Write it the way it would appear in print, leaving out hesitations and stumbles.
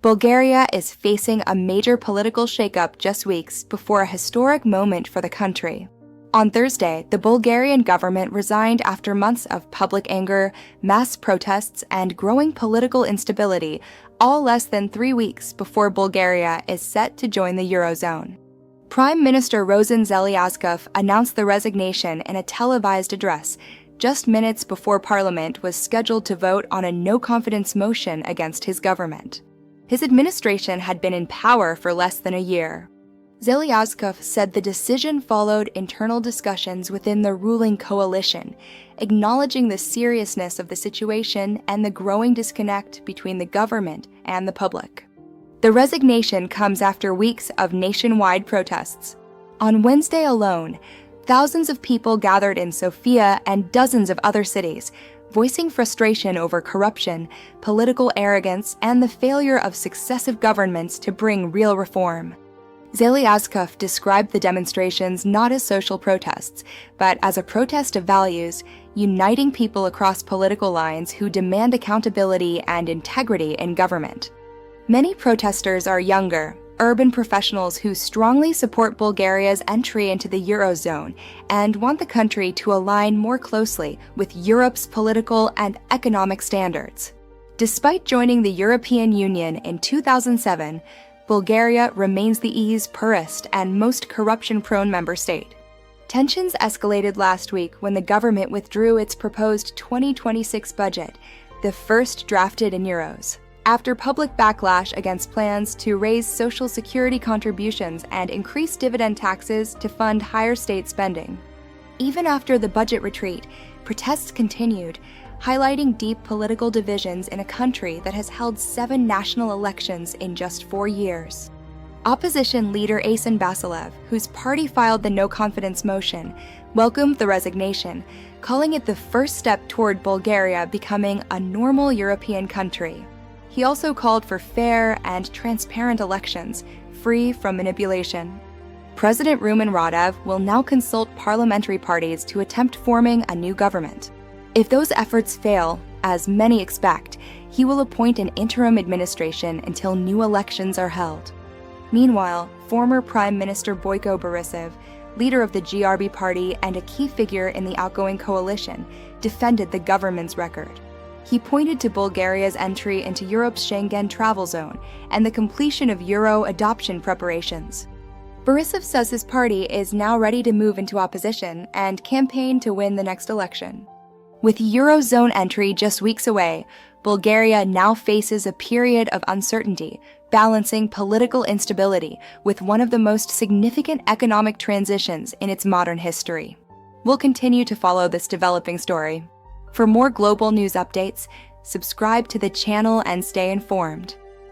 Bulgaria is facing a major political shakeup just weeks before a historic moment for the country. On Thursday, the Bulgarian government resigned after months of public anger, mass protests, and growing political instability, all less than 3 weeks before Bulgaria is set to join the eurozone. Prime Minister Rosen Zhelyazkov announced the resignation in a televised address just minutes before Parliament was scheduled to vote on a no-confidence motion against his government. His administration had been in power for less than a year. Zhelyazkov said the decision followed internal discussions within the ruling coalition, acknowledging the seriousness of the situation and the growing disconnect between the government and the public. The resignation comes after weeks of nationwide protests. On Wednesday alone, thousands of people gathered in Sofia and dozens of other cities, voicing frustration over corruption, political arrogance, and the failure of successive governments to bring real reform. Zhelyazkov described the demonstrations not as social protests, but as a protest of values, uniting people across political lines who demand accountability and integrity in government. Many protesters are younger, urban professionals who strongly support Bulgaria's entry into the eurozone and want the country to align more closely with Europe's political and economic standards. Despite joining the European Union in 2007, Bulgaria remains the EU's poorest and most corruption-prone member state. Tensions escalated last week when the government withdrew its proposed 2026 budget, the first drafted in euros, after public backlash against plans to raise social security contributions and increase dividend taxes to fund higher state spending. Even after the budget retreat, protests continued, highlighting deep political divisions in a country that has held 7 national elections in just 4 years. Opposition leader Asen Basilev, whose party filed the no-confidence motion, welcomed the resignation, calling it the first step toward Bulgaria becoming a normal European country. He also called for fair and transparent elections, free from manipulation. President Rumen Radev will now consult parliamentary parties to attempt forming a new government. If those efforts fail, as many expect, he will appoint an interim administration until new elections are held. Meanwhile, former Prime Minister Boyko Borisov, leader of the GRB party and a key figure in the outgoing coalition, defended the government's record. He pointed to Bulgaria's entry into Europe's Schengen travel zone and the completion of euro adoption preparations. Borisov says his party is now ready to move into opposition and campaign to win the next election. With eurozone entry just weeks away, Bulgaria now faces a period of uncertainty, balancing political instability with one of the most significant economic transitions in its modern history. We'll continue to follow this developing story. For more global news updates, subscribe to the channel and stay informed.